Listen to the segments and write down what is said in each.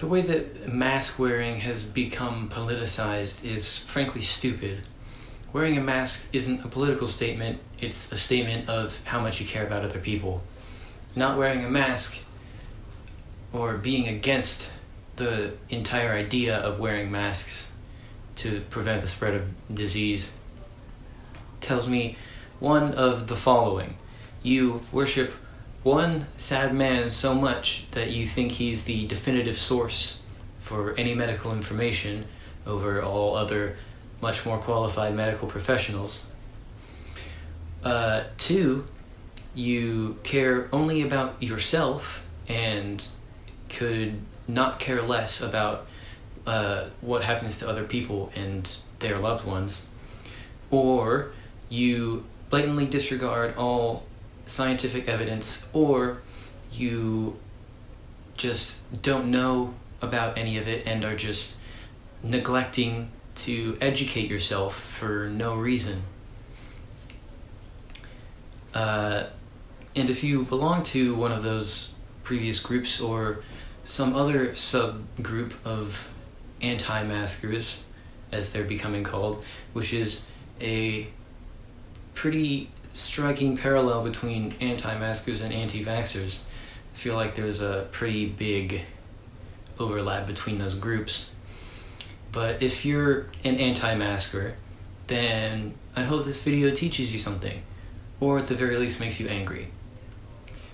The way that mask wearing has become politicized is frankly stupid. Wearing a mask isn't a political statement, it's a statement of how much you care about other people. Not wearing a mask, or being against the entire idea of wearing masks to prevent the spread of disease, tells me one of the following. You worship one sad man so much that you think he's the definitive source for any medical information over all other much more qualified medical professionals. 2, you care only about yourself and could not care less about what happens to other people and their loved ones. Or you blatantly disregard all scientific evidence, or you just don't know about any of it and are just neglecting to educate yourself for no reason. And if you belong to one of those previous groups or some other subgroup of anti-maskers, as they're becoming called, which is a pretty striking parallel between anti-maskers and anti-vaxxers. I feel like there's a pretty big overlap between those groups. But if you're an anti-masker, then I hope this video teaches you something, or at the very least makes you angry.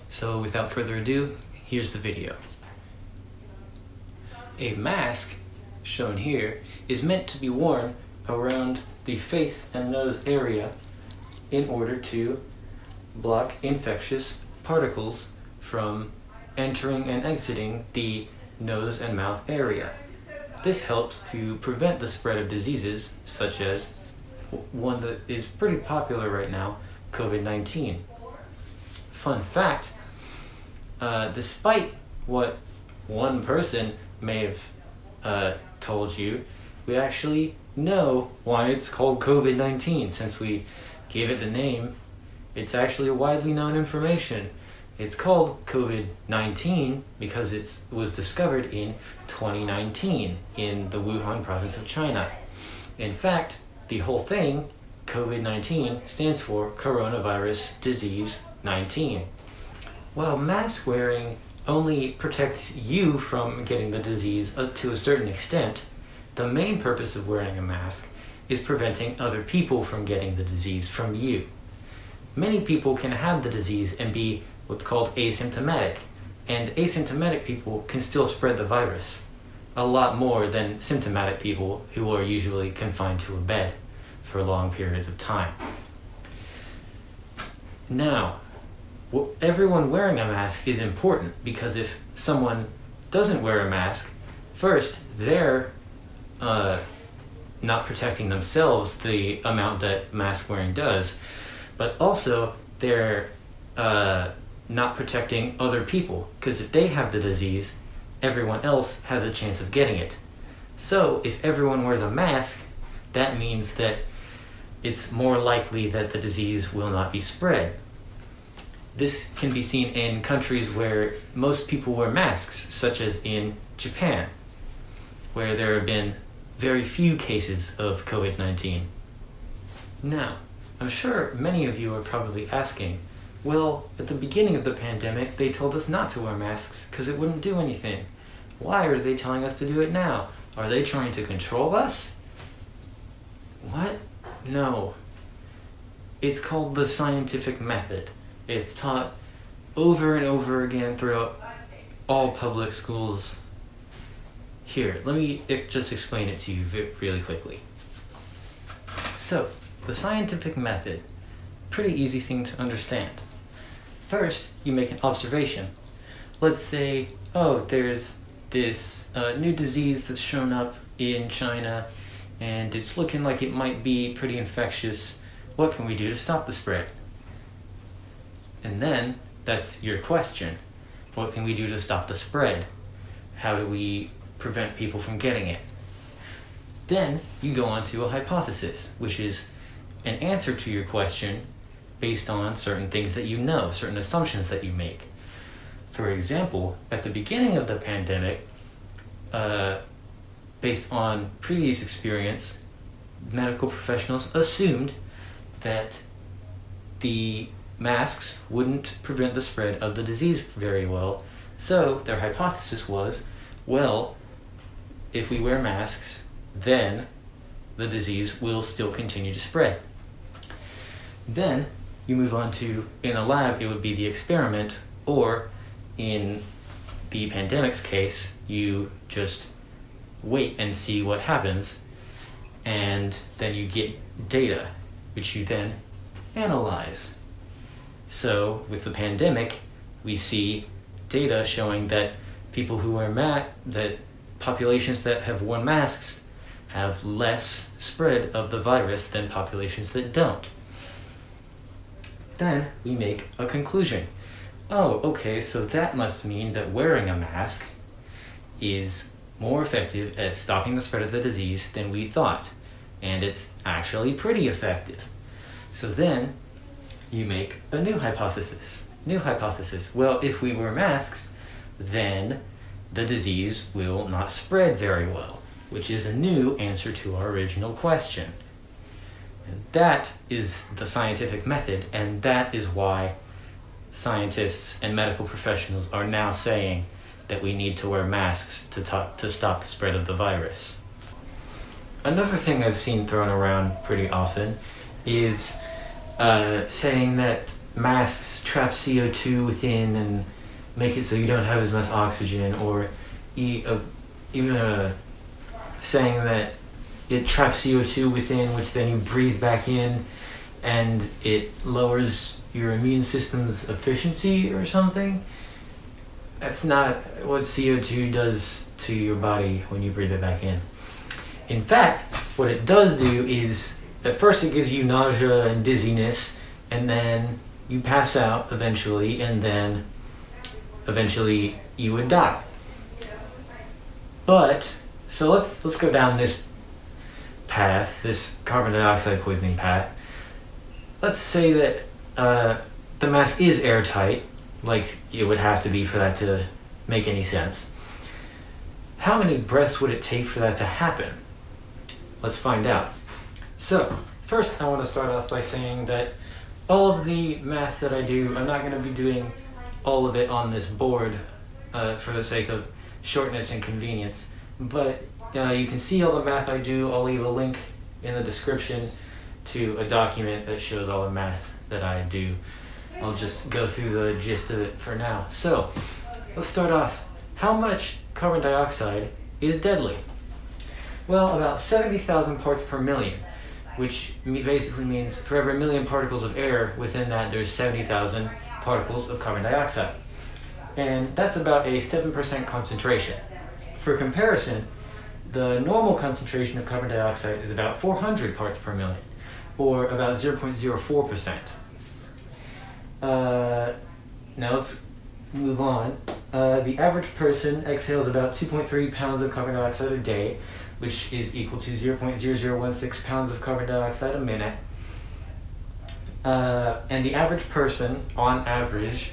So without further ado, here's the video. A mask, shown here, is meant to be worn around the face and nose area in order to block infectious particles from entering and exiting the nose and mouth area. This helps to prevent the spread of diseases such as one that is pretty popular right now, COVID-19. Fun fact, despite what one person may have told you, we actually know why it's called COVID-19 since we gave it the name. It's actually widely known information. It's called COVID-19 because it was discovered in 2019 in the Wuhan province of China. In fact, the whole thing, COVID-19, stands for Coronavirus Disease 19. While mask wearing only protects you from getting the disease to a certain extent, the main purpose of wearing a mask is preventing other people from getting the disease from you. Many people can have the disease and be what's called asymptomatic, and asymptomatic people can still spread the virus a lot more than symptomatic people who are usually confined to a bed for long periods of time. Now, everyone wearing a mask is important because if someone doesn't wear a mask, first, they're not protecting themselves the amount that mask wearing does, but also they're not protecting other people, because if they have the disease, everyone else has a chance of getting it. So if everyone wears a mask, that means that it's more likely that the disease will not be spread. This can be seen in countries where most people wear masks, such as in Japan, where there have been very few cases of COVID-19. Now, I'm sure many of you are probably asking, well, at the beginning of the pandemic, they told us not to wear masks because it wouldn't do anything. Why are they telling us to do it now? Are they trying to control us? What? No. It's called the scientific method. It's taught over and over again throughout all public schools. Here, let me just explain it to you really quickly. So, the scientific method, pretty easy thing to understand. First, you make an observation. Let's say, there's this new disease that's shown up in China, and it's looking like it might be pretty infectious. What can we do to stop the spread? And then, that's your question. What can we do to stop the spread? How do we prevent people from getting it? Then, you go on to a hypothesis, which is an answer to your question based on certain things that you know, certain assumptions that you make. For example, at the beginning of the pandemic, based on previous experience, medical professionals assumed that the masks wouldn't prevent the spread of the disease very well. So their hypothesis was, well, if we wear masks, then the disease will still continue to spread. Then you move on to, in a lab, it would be the experiment, or in the pandemic's case, you just wait and see what happens, and then you get data, which you then analyze. So with the pandemic, we see data showing that people who wear that populations that have worn masks have less spread of the virus than populations that don't. Then we make a conclusion. Oh, okay, so that must mean that wearing a mask is more effective at stopping the spread of the disease than we thought. And it's actually pretty effective. So then you make a new hypothesis. Well, if we wear masks, then the disease will not spread very well, which is a new answer to our original question. And that is the scientific method, and that is why scientists and medical professionals are now saying that we need to wear masks to stop the spread of the virus. Another thing I've seen thrown around pretty often is saying that masks trap CO2 within and make it so you don't have as much oxygen, or even saying that it traps CO2 within, which then you breathe back in, and it lowers your immune system's efficiency or something. That's not what CO2 does to your body when you breathe it back in. In fact, what it does do is, at first it gives you nausea and dizziness, and then you pass out eventually, and then eventually you would die. But, so let's go down this path, this carbon dioxide poisoning path. Let's say that the mask is airtight, like it would have to be for that to make any sense. How many breaths would it take for that to happen? Let's find out. So, first I want to start off by saying that all of the math that I do, I'm not going to be doing all of it on this board for the sake of shortness and convenience, but you can see all the math I do. I'll leave a link in the description to a document that shows all the math that I do. I'll just go through the gist of it for now. So, let's start off. How much carbon dioxide is deadly? Well, about 70,000 parts per million, which basically means for every million particles of air, within that there's 70,000 particles of carbon dioxide. And that's about a 7% concentration. For comparison, the normal concentration of carbon dioxide is about 400 parts per million, or about 0.04%. Now let's move on. The average person exhales about 2.3 pounds of carbon dioxide a day, which is equal to 0.0016 pounds of carbon dioxide a minute. And the average person, on average,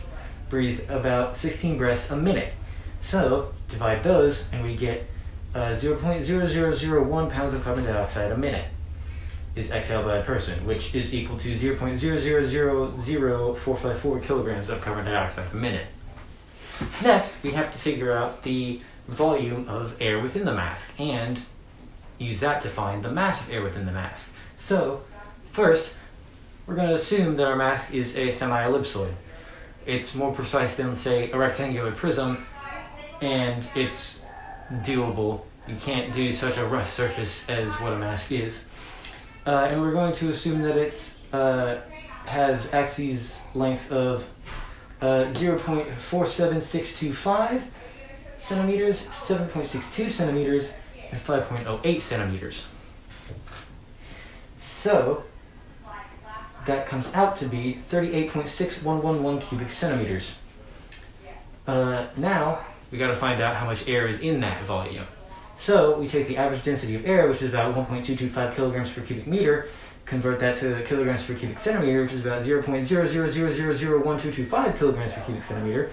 breathes about 16 breaths a minute. So, divide those, and we get 0.0001 pounds of carbon dioxide a minute is exhaled by a person, which is equal to 0.0000454 kilograms of carbon dioxide a minute. Next, we have to figure out the volume of air within the mask and use that to find the mass of air within the mask. So, first, we're going to assume that our mask is a semi-ellipsoid. It's more precise than, say, a rectangular prism, and it's doable. You can't do such a rough surface as what a mask is. And we're going to assume that it has axis length of 0.47625 centimeters, 7.62 centimeters, and 5.08 centimeters. So, that comes out to be 38.6111 cubic centimeters. Now, we got to find out how much air is in that volume. So, we take the average density of air, which is about 1.225 kilograms per cubic meter, convert that to kilograms per cubic centimeter, which is about 0.00001225 kilograms per cubic centimeter,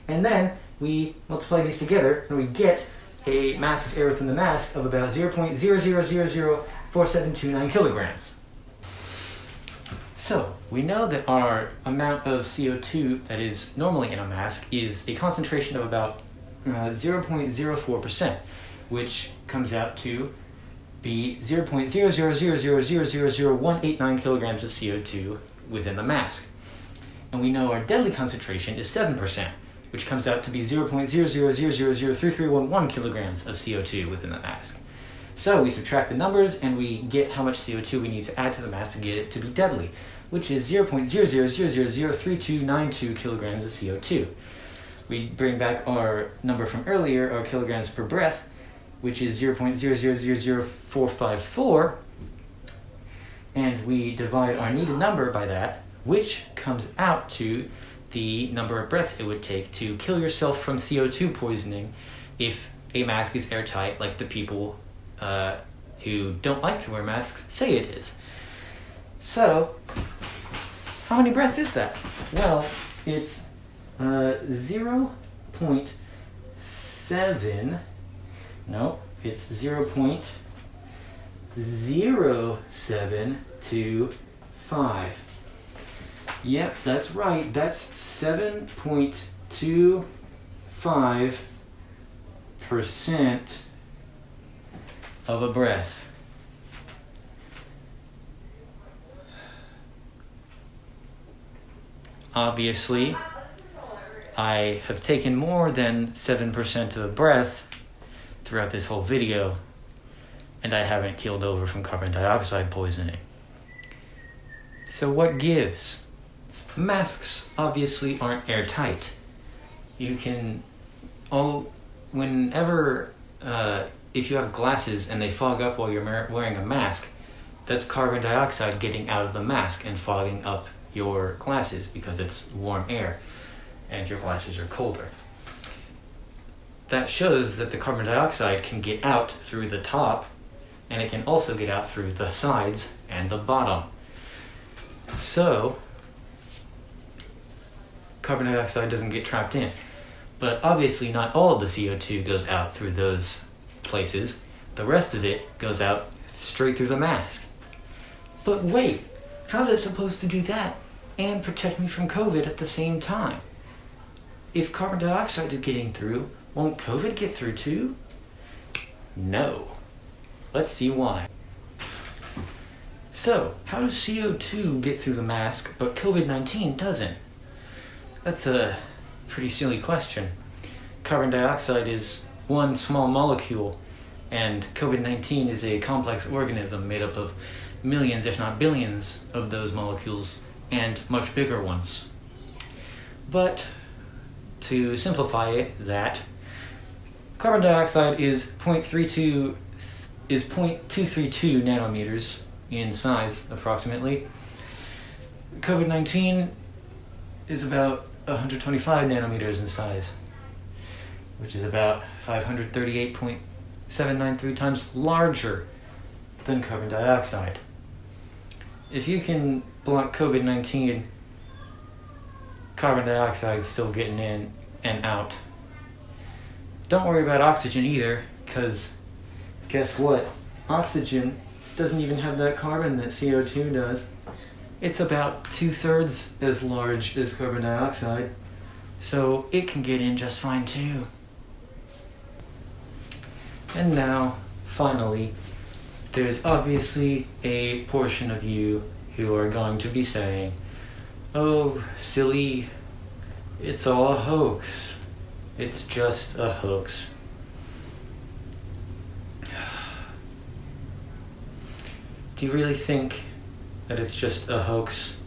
and then we multiply these together, and we get a mass of air within the mask of about 0.00004729 kilograms. So, we know that our amount of CO2 that is normally in a mask is a concentration of about 0.04%, which comes out to be 0.0000000189 kilograms of CO2 within the mask. And we know our deadly concentration is 7%, which comes out to be 0.00003311 kilograms of CO2 within the mask. So we subtract the numbers and we get how much CO2 we need to add to the mask to get it to be deadly, which is 0.00003292 kilograms of CO2. We bring back our number from earlier, our kilograms per breath, which is 0.000454, and we divide our needed number by that, which comes out to the number of breaths it would take to kill yourself from CO2 poisoning if a mask is airtight, like the people who don't like to wear masks say it is. So, how many breaths is that? Well, it's 0.7, no, it's 0.0725. Yep, that's right, that's 7.25% of a breath. Obviously, I have taken more than 7% of a breath throughout this whole video, and I haven't keeled over from carbon dioxide poisoning. So what gives? Masks obviously aren't airtight. You can if you have glasses and they fog up while you're wearing a mask, that's carbon dioxide getting out of the mask and fogging up your glasses because it's warm air and your glasses are colder. That shows that the carbon dioxide can get out through the top, and it can also get out through the sides and the bottom. So, carbon dioxide doesn't get trapped in. But obviously not all of the CO2 goes out through those places. The rest of it goes out straight through the mask. But wait, how's it supposed to do that and protect me from COVID at the same time? If carbon dioxide is getting through, won't COVID get through too? No. Let's see why. So, how does CO2 get through the mask, but COVID-19 doesn't? That's a pretty silly question. Carbon dioxide is one small molecule, and COVID-19 is a complex organism made up of millions, if not billions, of those molecules, and much bigger ones. But, to simplify it, carbon dioxide is 0.232 nanometers in size, approximately. COVID-19 is about 125 nanometers in size, which is about 538.793 times larger than carbon dioxide. If you can block COVID-19, carbon dioxide is still getting in and out. Don't worry about oxygen either, because guess what? Oxygen doesn't even have that carbon that CO2 does. It's about 2/3 as large as carbon dioxide, so it can get in just fine too. And now, finally, there's obviously a portion of you who are going to be saying, "Oh, silly, it's all a hoax. It's just a hoax." Do you really think that it's just a hoax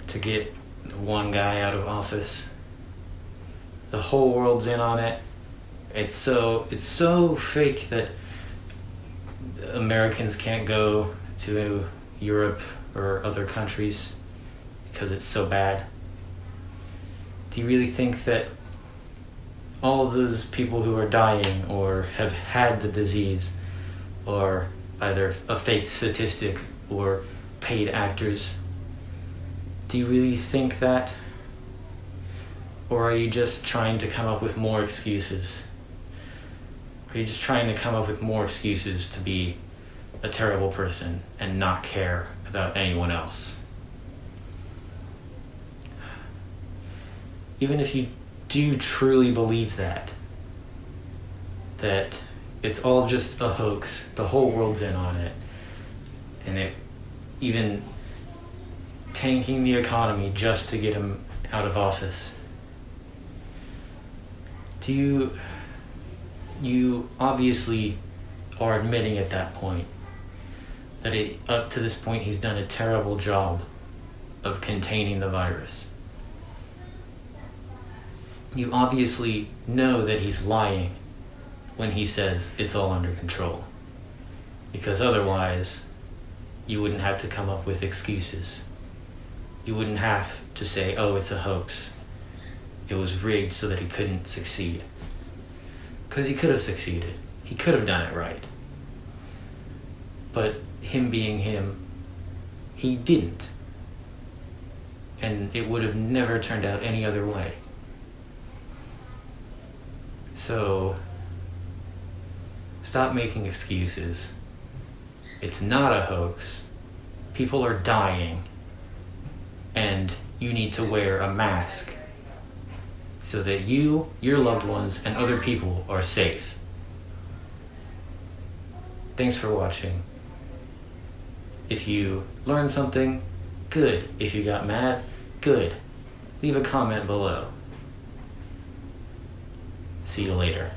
to get one guy out of office? The whole world's in on it. It's so fake that Americans can't go to Europe or other countries because it's so bad. Do you really think that all of those people who are dying or have had the disease are either a fake statistic or paid actors? Do you really think that? Or are you just trying to come up with more excuses? Are you just trying to come up with more excuses to be a terrible person and not care about anyone else? Even if you do truly believe that it's all just a hoax, the whole world's in on it, and it even tanking the economy just to get him out of office. You obviously are admitting at that point that up to this point he's done a terrible job of containing the virus. You obviously know that he's lying when he says it's all under control, because otherwise you wouldn't have to come up with excuses. You wouldn't have to say, oh, it's a hoax. It was rigged so that he couldn't succeed. Because he could have succeeded. He could have done it right. But him being him, he didn't. And it would have never turned out any other way. So, stop making excuses. It's not a hoax. People are dying. And you need to wear a mask so that you, your loved ones, and other people are safe. Thanks for watching. If you learned something, good. If you got mad, good. Leave a comment below. See you later.